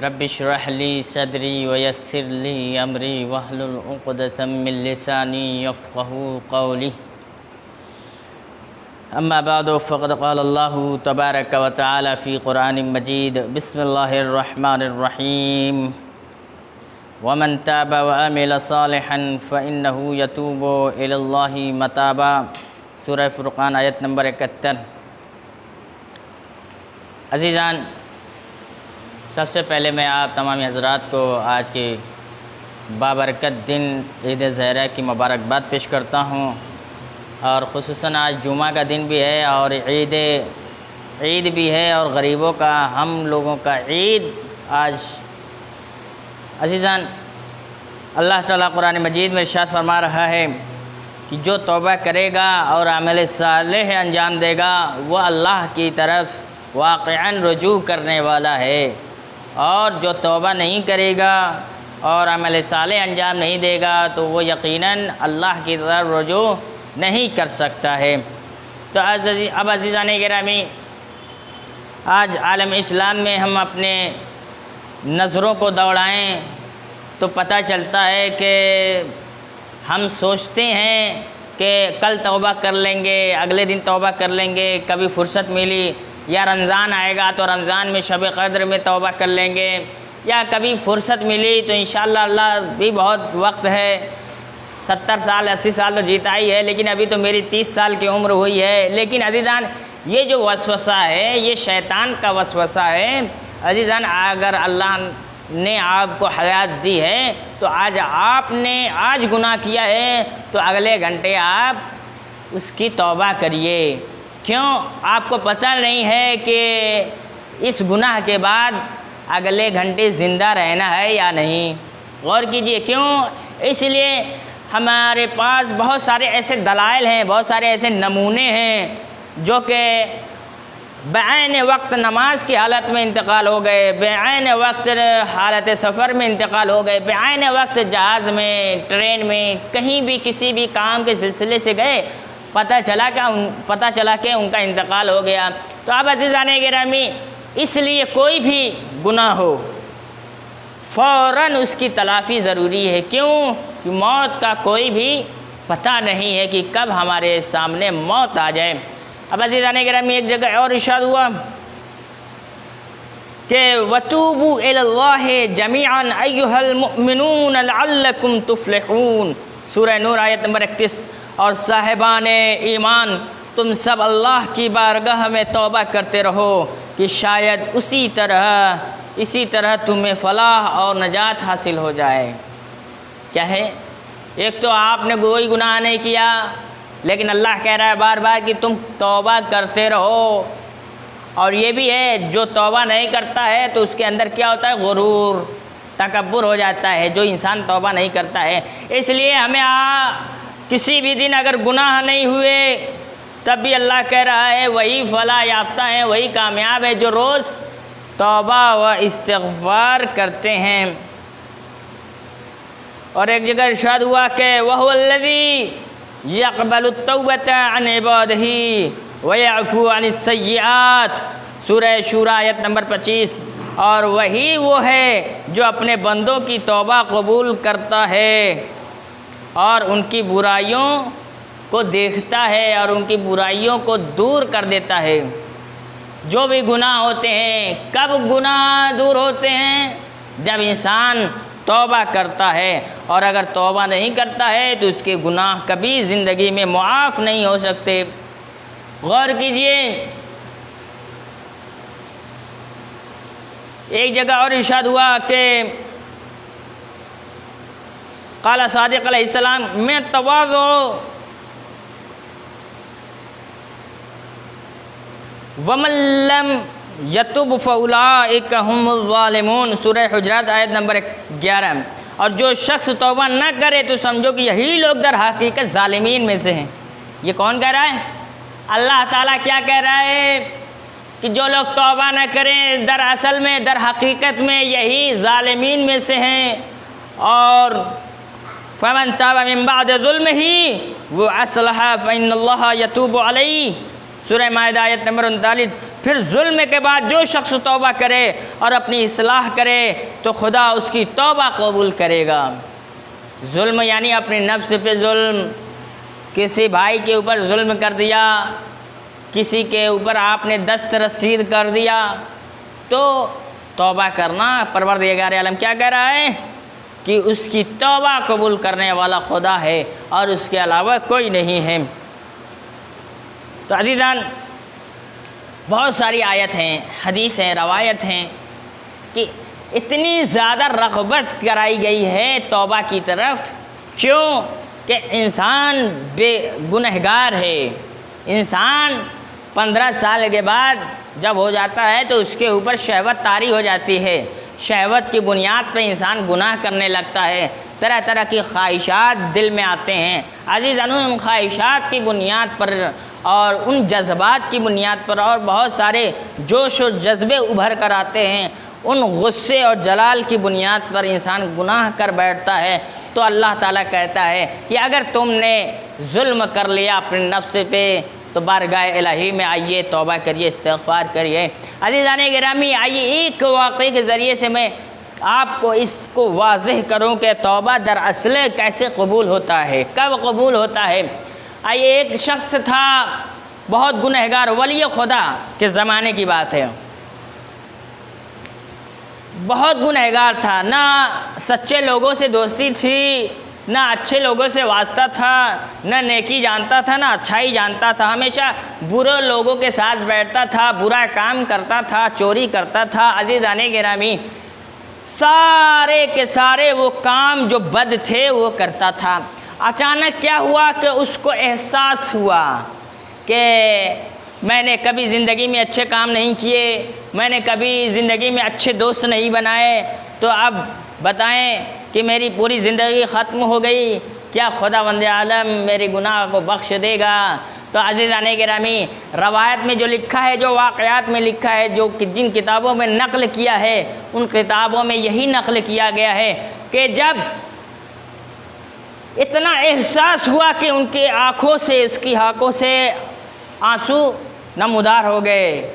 رب اشرح لي صدري ويسر لي أمري واحلل عقدة من لساني يفقهوا قولي أما بعد فقد قال الله تبارك وتعالى في قرآن مجيد بسم الله الرحمن الرحيم ومن تاب وعمل صالحا فإنه يتوب إلى الله متابا سورہ فرقان آیت نمبر 71۔ عزیزان، سب سے پہلے میں آپ تمام حضرات کو آج کے بابرکت دن عید زہرہ کی مبارکباد پیش کرتا ہوں، اور خصوصاً آج جمعہ کا دن بھی ہے اور عید بھی ہے اور غریبوں کا، ہم لوگوں کا عید آج۔ عزیزان، اللہ تعالیٰ قرآن مجید میں ارشاد فرما رہا ہے کہ جو توبہ کرے گا اور عمل صالح انجام دے گا وہ اللہ کی طرف واقعاً رجوع کرنے والا ہے، اور جو توبہ نہیں کرے گا اور عمل صالح انجام نہیں دے گا تو وہ یقیناً اللہ کی طرف رجوع نہیں کر سکتا ہے۔ تو اب عزیزان گرامی، آج عالم اسلام میں ہم اپنے نظروں کو دوڑائیں تو پتہ چلتا ہے کہ ہم سوچتے ہیں کہ کل توبہ کر لیں گے، اگلے دن توبہ کر لیں گے، کبھی فرصت ملی، یا رمضان آئے گا تو رمضان میں شب قدر میں توبہ کر لیں گے، یا کبھی فرصت ملی تو انشاءاللہ اللہ بھی بہت وقت ہے، 70 سال 80 سال تو جیتا ہی ہے، لیکن ابھی تو میری 30 سال کی عمر ہوئی ہے۔ لیکن عزیزان، یہ جو وسوسہ ہے یہ شیطان کا وسوسہ ہے۔ عزیزان، اگر اللہ نے آپ کو حیات دی ہے تو آج آپ نے گناہ کیا ہے تو اگلے گھنٹے آپ اس کی توبہ کریے۔ کیوں؟ آپ کو پتہ نہیں ہے کہ اس گناہ کے بعد اگلے گھنٹے زندہ رہنا ہے یا نہیں۔ غور کیجئے، کیوں؟ اس لیے ہمارے پاس بہت سارے ایسے دلائل ہیں، بہت سارے ایسے نمونے ہیں جو کہ بعین وقت نماز کی حالت میں انتقال ہو گئے، بعین وقت حالت سفر میں انتقال ہو گئے، بعین وقت جہاز میں، ٹرین میں، کہیں بھی کسی بھی کام کے سلسلے سے گئے، پتہ چلا کہ ان کا انتقال ہو گیا۔ تو اب عزیزان گرامی، اس لیے کوئی بھی گناہ ہو فوراً اس کی تلافی ضروری ہے۔ کیوں؟ کہ موت کا کوئی بھی پتہ نہیں ہے کہ کب ہمارے سامنے موت آ جائے۔ اب عزیزان گرامی، ایک جگہ اور ارشاد ہوا کہ وَتُوبُوا إِلَى اللَّهِ جَمِيعًا أَيُّهَا الْمُؤْمِنُونَ لَعَلَّكُمْ تُفْلِحُونَ سورہ نور آیت نمبر 31۔ اور صاحبان ایمان، تم سب اللہ کی بارگاہ میں توبہ کرتے رہو کہ شاید اسی طرح تمہیں فلاح اور نجات حاصل ہو جائے۔ کیا ہے؟ ایک تو آپ نے کوئی گناہ نہیں کیا، لیکن اللہ کہہ رہا ہے بار بار کہ تم توبہ کرتے رہو۔ اور یہ بھی ہے، جو توبہ نہیں کرتا ہے تو اس کے اندر کیا ہوتا ہے؟ غرور، تکبر ہو جاتا ہے، جو انسان توبہ نہیں کرتا ہے۔ اس لیے ہمیں کسی بھی دن اگر گناہ نہیں ہوئے تب بھی اللہ کہہ رہا ہے وہی فلاح یافتہ ہیں، وہی کامیاب ہے جو روز توبہ و استغفار کرتے ہیں۔ اور ایک جگہ ارشاد ہوا کہ وَهُوَ الَّذِي يَقْبَلُ التَّوْبَةَ عَنْ عِبَادِهِ وَيَعْفُو عَنِ السَّيِّئَاتِ سورہ شورى آیت نمبر 25۔ اور وہی وہ ہے جو اپنے بندوں کی توبہ قبول کرتا ہے اور ان کی برائیوں کو دیکھتا ہے اور ان کی برائیوں کو دور کر دیتا ہے۔ جو بھی گناہ ہوتے ہیں، کب گناہ دور ہوتے ہیں؟ جب انسان توبہ کرتا ہے، اور اگر توبہ نہیں کرتا ہے تو اس کے گناہ کبھی زندگی میں معاف نہیں ہو سکتے۔ غور کیجئے، ایک جگہ اور ارشاد ہوا کہ قال صادق علیہ السلام میں تواضع ومن لم یتب فاولئک هم الظالمون سورہ حجرات آیت نمبر 11۔ اور جو شخص توبہ نہ کرے تو سمجھو کہ یہی لوگ در حقیقت ظالمین میں سے ہیں۔ یہ کون کہہ رہا ہے؟ اللہ تعالیٰ کیا کہہ رہا ہے کہ جو لوگ توبہ نہ کریں دراصل میں، در حقیقت میں یہی ظالمین میں سے ہیں۔ اور فمن تاب من بعد ظلمه واصلح فإن الله يتوب عليه سورہ مائدہ آیت نمبر 39، پھر ظلم کے بعد جو شخص توبہ کرے اور اپنی اصلاح کرے تو خدا اس کی توبہ قبول کرے گا۔ ظلم یعنی اپنی نفس پہ ظلم، کسی بھائی کے اوپر ظلم کر دیا، کسی کے اوپر آپ نے دست رسید کر دیا، تو توبہ کرنا پروردگار عالم کیا کہہ رہا ہے کہ اس کی توبہ قبول کرنے والا خدا ہے اور اس کے علاوہ کوئی نہیں ہے۔ تو عزیزان، بہت ساری آیت ہیں، حدیث ہیں، روایت ہیں کہ اتنی زیادہ رغبت کرائی گئی ہے توبہ کی طرف، کیوں کہ انسان بے گنہگار ہے۔ انسان 15 سال کے بعد جب ہو جاتا ہے تو اس کے اوپر شہوت طاری ہو جاتی ہے، شہوت کی بنیاد پہ انسان گناہ کرنے لگتا ہے، طرح طرح کی خواہشات دل میں آتے ہیں۔ عزیزان، ان خواہشات کی بنیاد پر اور ان جذبات کی بنیاد پر اور بہت سارے جوش و جذبے ابھر کر آتے ہیں، ان غصے اور جلال کی بنیاد پر انسان گناہ کر بیٹھتا ہے۔ تو اللہ تعالیٰ کہتا ہے کہ اگر تم نے ظلم کر لیا اپنے نفس پہ تو بارگاہ الہی میں آئیے، توبہ کریے، استغفار کریے۔ عزیزان گرامی، آئیے ایک واقعے کے ذریعے سے میں آپ کو اس کو واضح کروں کہ توبہ دراصل کیسے قبول ہوتا ہے، کب قبول ہوتا ہے۔ آئیے، ایک شخص تھا بہت گنہگار، ولی خدا کے زمانے کی بات ہے، بہت گنہگار تھا، نہ سچے لوگوں سے دوستی تھی، نہ اچھے لوگوں سے واسطہ تھا، نہ نیکی جانتا تھا، نہ اچھائی جانتا تھا، ہمیشہ برے لوگوں کے ساتھ بیٹھتا تھا، برا کام کرتا تھا، چوری کرتا تھا۔ عزیزان گرامی، سارے کے سارے وہ کام جو بد تھے وہ کرتا تھا۔ اچانک کیا ہوا کہ اس کو احساس ہوا کہ میں نے کبھی زندگی میں اچھے کام نہیں کیے، میں نے کبھی زندگی میں اچھے دوست نہیں بنائے، تو اب بتائیں کہ میری پوری زندگی ختم ہو گئی، کیا خداوند عالم میرے گناہ کو بخش دے گا؟ تو عزیزان گرامی، روایت میں جو لکھا ہے، جو واقعات میں لکھا ہے، جو جن کتابوں میں نقل کیا ہے، ان کتابوں میں یہی نقل کیا گیا ہے کہ جب اتنا احساس ہوا کہ ان کی آنکھوں سے، اس کی آنکھوں سے آنسو نمودار ہو گئے،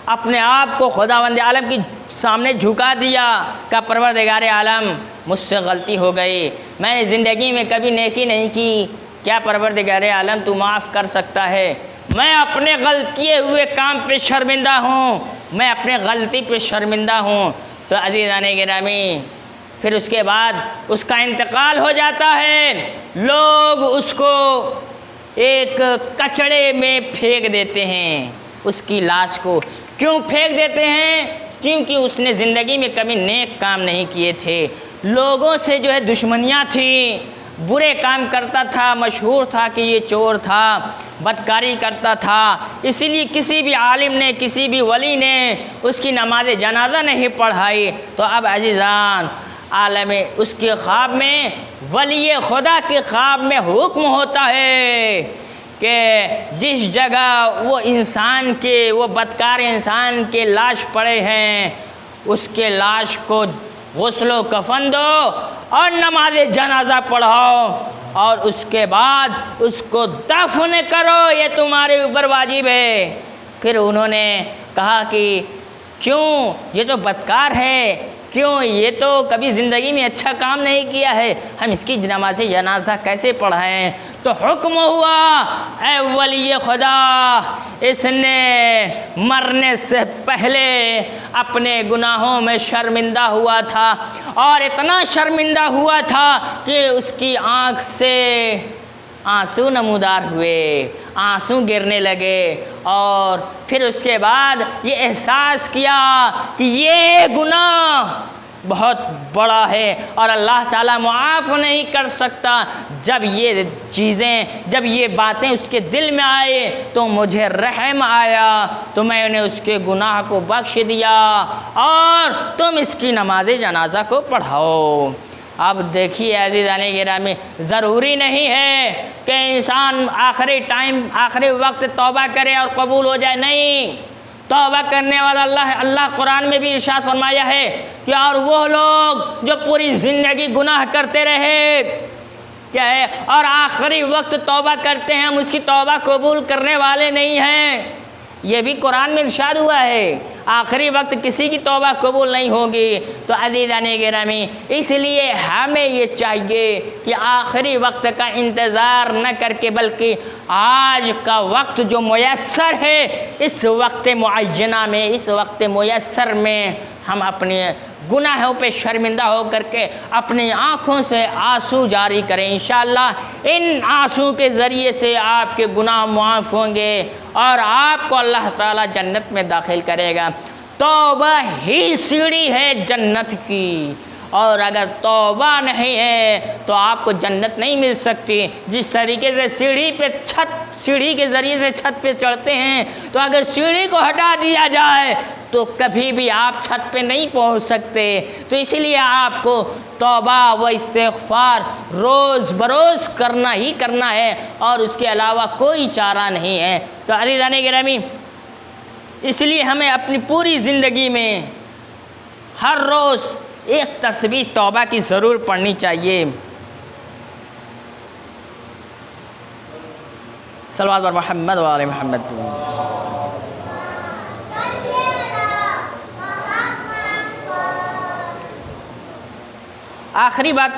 اپنے آپ کو خداوند عالم کی سامنے جھکا دیا کہ پروردگار عالم مجھ سے غلطی ہو گئی، میں نے زندگی میں کبھی نیکی نہیں کی، کیا پروردگار عالم تو معاف کر سکتا ہے؟ میں اپنے کیے ہوئے کام پہ شرمندہ ہوں، میں اپنے غلطی پہ شرمندہ ہوں۔ تو عزیزان گرامی، پھر اس کے بعد اس کا انتقال ہو جاتا ہے، لوگ اس کو ایک کچڑے میں پھینک دیتے ہیں، اس کی لاش کو۔ کیوں پھینک دیتے ہیں؟ کیونکہ اس نے زندگی میں کبھی نیک کام نہیں کیے تھے، لوگوں سے جو ہے دشمنیاں تھیں، برے کام کرتا تھا، مشہور تھا کہ یہ چور تھا، بدکاری کرتا تھا، اسی لیے کسی بھی عالم نے، کسی بھی ولی نے اس کی نماز جنازہ نہیں پڑھائی۔ تو اب عزیزان، عالم اس کے خواب میں، ولی خدا کے خواب میں حکم ہوتا ہے کہ جس جگہ وہ انسان کے، وہ بدکار انسان کے لاش پڑے ہیں، اس کے لاش کو غسل و کفن دو اور نماز جنازہ پڑھاؤ، اور اس کے بعد اس کو دفن کرو، یہ تمہارے اوپر واجب ہے۔ پھر انہوں نے کہا کہ کیوں؟ یہ تو بدکار ہے، کیوں؟ یہ تو کبھی زندگی میں اچھا کام نہیں کیا ہے، ہم اس کی نماز جنازہ کیسے پڑھائیں؟ تو حکم ہوا، اے ولی خدا، اس نے مرنے سے پہلے اپنے گناہوں میں شرمندہ ہوا تھا، اور اتنا شرمندہ ہوا تھا کہ اس کی آنکھ سے آنسو نمودار ہوئے، آنسو گرنے لگے، اور پھر اس کے بعد یہ احساس کیا کہ یہ گناہ بہت بڑا ہے اور اللہ تعالیٰ معاف نہیں کر سکتا۔ جب یہ چیزیں، جب یہ باتیں اس کے دل میں آئے تو مجھے رحم آیا، تو میں نے اس کے گناہ کو بخش دیا، اور تم اس کی نماز جنازہ کو پڑھاؤ۔ اب دیکھیے عزیزان گرامی، ضروری نہیں ہے کہ انسان آخری وقت توبہ کرے اور قبول ہو جائے، نہیں، توبہ کرنے والا اللہ قرآن میں بھی ارشاد فرمایا ہے کہ اور وہ لوگ جو پوری زندگی گناہ کرتے رہے، کیا ہے، اور آخری وقت توبہ کرتے ہیں ہم اس کی توبہ قبول کرنے والے نہیں ہیں۔ یہ بھی قرآن میں ارشاد ہوا ہے، آخری وقت کسی کی توبہ قبول نہیں ہوگی۔ تو عزیزان گرامی، اس لیے ہمیں یہ چاہیے کہ آخری وقت کا انتظار نہ کر کے بلکہ آج کا وقت جو میسر ہے، اس وقت معینہ میں، اس وقت میسر میں ہم اپنے گناہوں پہ شرمندہ ہو کر کے اپنی آنکھوں سے آنسو جاری کریں۔ انشاءاللہ ان آنسو کے ذریعے سے آپ کے گناہ معاف ہوں گے اور آپ کو اللہ تعالیٰ جنت میں داخل کرے گا۔ توبہ ہی سیڑھی ہے جنت کی، اور اگر توبہ نہیں ہے تو آپ کو جنت نہیں مل سکتی۔ جس طریقے سے سیڑھی کے ذریعے سے چھت پہ چڑھتے ہیں، تو اگر سیڑھی کو ہٹا دیا جائے تو کبھی بھی آپ چھت پہ نہیں پہنچ سکتے۔ تو اسی لیے آپ کو توبہ و استغفار روز بروز کرنا ہی کرنا ہے، اور اس کے علاوہ کوئی چارہ نہیں ہے۔ تو عزیزان گرامی، اس لیے ہمیں اپنی پوری زندگی میں ہر روز ایک تسبیح توبہ کی ضرور پڑھنی چاہیے۔ صلوات بر محمد و آل محمد۔ آخری بات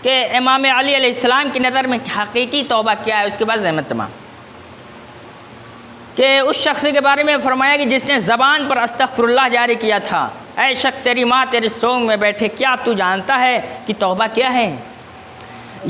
کہ امام علی علیہ السلام کی نظر میں حقیقی توبہ کیا ہے، اس کے بعد زحمت تمام، کہ اس شخص کے بارے میں فرمایا کہ جس نے زبان پر استغفر اللہ جاری کیا تھا، اے شخص تیری ماں تیرے سونگ میں بیٹھے، کیا تو جانتا ہے کہ توبہ کیا ہے؟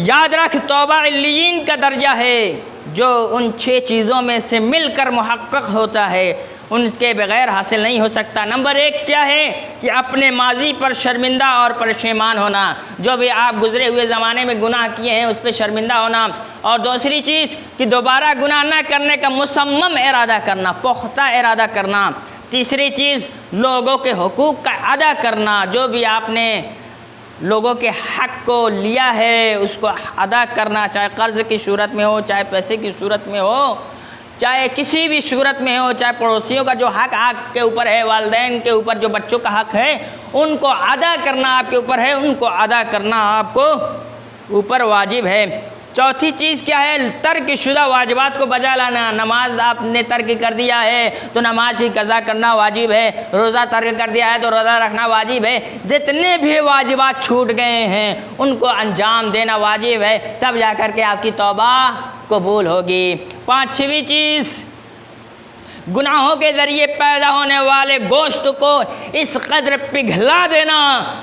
یاد رکھ، توبہ علیین کا درجہ ہے جو ان 6 چیزوں میں سے مل کر محقق ہوتا ہے، ان کے بغیر حاصل نہیں ہو سکتا۔ نمبر 1 کیا ہے کہ اپنے ماضی پر شرمندہ اور پشیمان ہونا، جو بھی آپ گزرے ہوئے زمانے میں گناہ کیے ہیں اس پہ شرمندہ ہونا، اور دوسری چیز کہ دوبارہ گناہ نہ کرنے کا مصمم ارادہ کرنا، پختہ ارادہ کرنا۔ تیسری چیز لوگوں کے حقوق کا ادا کرنا، جو بھی آپ نے لوگوں کے حق کو لیا ہے اس کو ادا کرنا، چاہے قرض کی صورت میں ہو، چاہے پیسے کی صورت میں ہو، چاہے کسی بھی صورت میں ہو، چاہے پڑوسیوں کا جو حق آپ کے اوپر ہے، والدین کے اوپر جو بچوں کا حق ہے ان کو ادا کرنا آپ کے اوپر ہے، ان کو ادا کرنا آپ کو اوپر واجب ہے۔ چوتھی چیز کیا ہے؟ ترک شدہ واجبات کو بجا لانا۔ نماز آپ نے ترک کر دیا ہے تو نماز ہی قضا کرنا واجب ہے، روزہ ترک کر دیا ہے تو روزہ رکھنا واجب ہے، جتنے بھی واجبات چھوٹ گئے ہیں ان کو انجام دینا واجب ہے، تب جا کر کے آپ کی توبہ قبول ہوگی۔ پانچویں چیز، گناہوں کے ذریعے پیدا ہونے والے گوشت کو اس قدر پگھلا دینا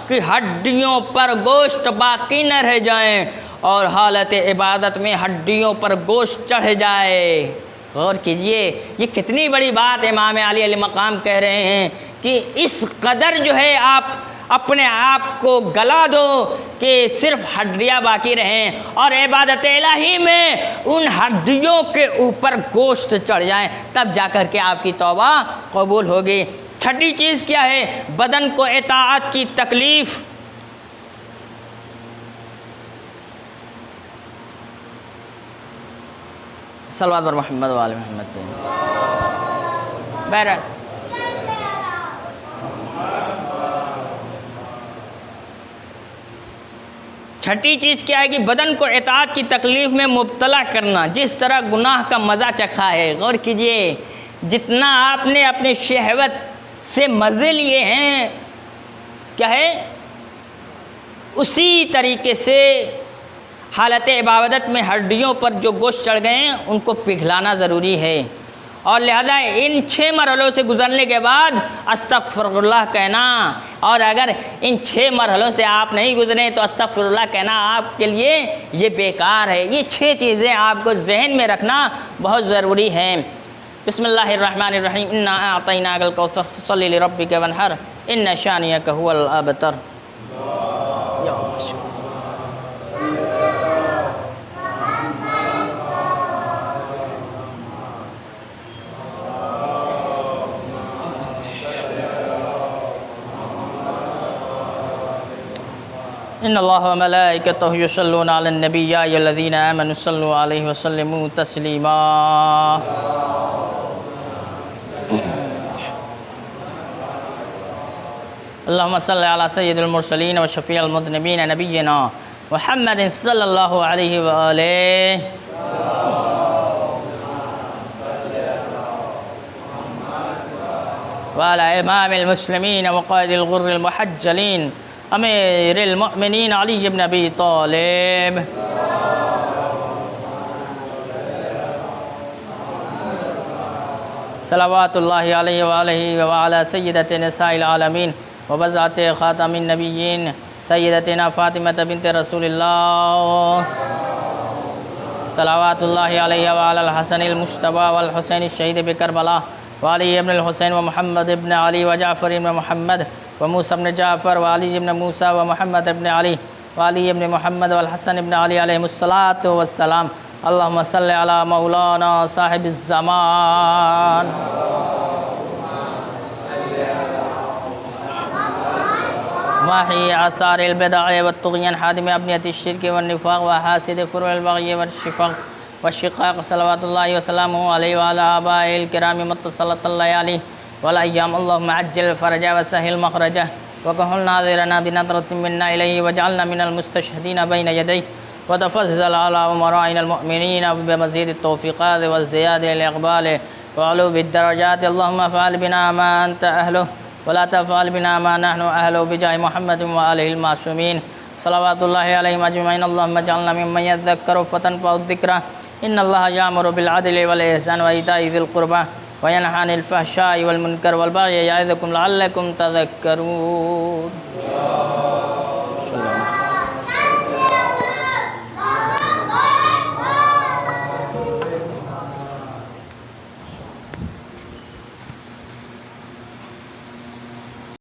کہ ہڈیوں پر گوشت باقی نہ رہ جائیں اور حالت عبادت میں ہڈیوں پر گوشت چڑھ جائے۔ غور کیجئے، یہ کتنی بڑی بات امام علی علیہ مقام کہہ رہے ہیں کہ اس قدر جو ہے آپ اپنے آپ کو گلا دو کہ صرف ہڈیاں باقی رہیں اور عبادت الہی میں ان ہڈیوں کے اوپر گوشت چڑھ جائیں، تب جا کر کے آپ کی توبہ قبول ہوگی۔ چھٹی چیز کیا ہے؟ بدن کو اطاعت کی تکلیف۔ صلوات بر محمد و آل محمد۔ بہرحال چھٹی چیز کیا ہے کہ بدن کو اطاعت کی تکلیف میں مبتلا کرنا، جس طرح گناہ کا مزہ چکھا ہے۔ غور کیجئے، جتنا آپ نے اپنے شہوت سے مزے لیے ہیں، کیا ہے، اسی طریقے سے حالت عبادت میں ہڈیوں پر جو گوشت چڑھ گئے ہیں ان کو پگھلانا ضروری ہے، اور لہذا ان 6 مرحلوں سے گزرنے کے بعد استغفر اللہ کہنا، اور اگر ان 6 مرحلوں سے آپ نہیں گزرے تو استغفر اللہ کہنا آپ کے لیے یہ بیکار ہے۔ یہ 6 چیزیں آپ کو ذہن میں رکھنا بہت ضروری ہے۔ بسم اللہ الرحمن الرحیم، انا اعطیناک الکوثر فصلی لربک وانحر ان شانئک هو الابتر۔ ان اللہ و ملائکتہ یصلون علی النبی یا ایھا الذین آمنوا صلوا علیہ وسلموا تسلیما۔ اللہم صلی علی سید المرسلین و شفیع المذنبین نبینا محمد صلی اللہ علیہ وآلہ وعلى إمام المسلمين وقائد الغر المحجلين أمير المؤمنين علي بن أبي طالب صلوات الله عليه وآله وعلى سيدة نساء العالمين وبزعة خاتم النبيين سيدتنا فاطمة بنت رسول الله صلوات الله عليه وعلى الحسن المجتبى والحسين الشهيد بكربلاء وعلي بن الحسين ومحمد بن علي وجعفر بن محمد وموسى بن جعفر وعلي بن موسى ومحمد بن علي وعلي بن محمد والحسن بن علي عليهم الصلاة والسلام. اللهم صل على مولانا صاحب الزمان محي آثار البدع والطغيان حادم أبنية الشرك والنفاق وحاسد فروع البغي والشقاق صلوات الله وسلامه عليه وعلى آبائه الكرام متصلة الله عليه والأيام. اللهم عجل فرجه وسهل مخرجه وكحل ناظرنا بنظرة منا إليه واجعلنا من المستشهدين بين يديه وتفضل على أمرائنا المؤمنين بمزيد التوفيقات وازدياد الإقبال وعلو بالدرجات. اللهم افعل بنا ما أنت أهله ولا تفعل بنا ما نحن أهله بجاه محمد وآله المعصومين صلوات الله عليهم أجمعين. اللهم اجعلنا ممن يذكر فتنفع الذكرى. إن الله يأمر بالعدل والإحسان وإيتاء ذي القربى وينهى عن الفحشاء والمنكر والبغي يعظكم لعلكم تذكرون.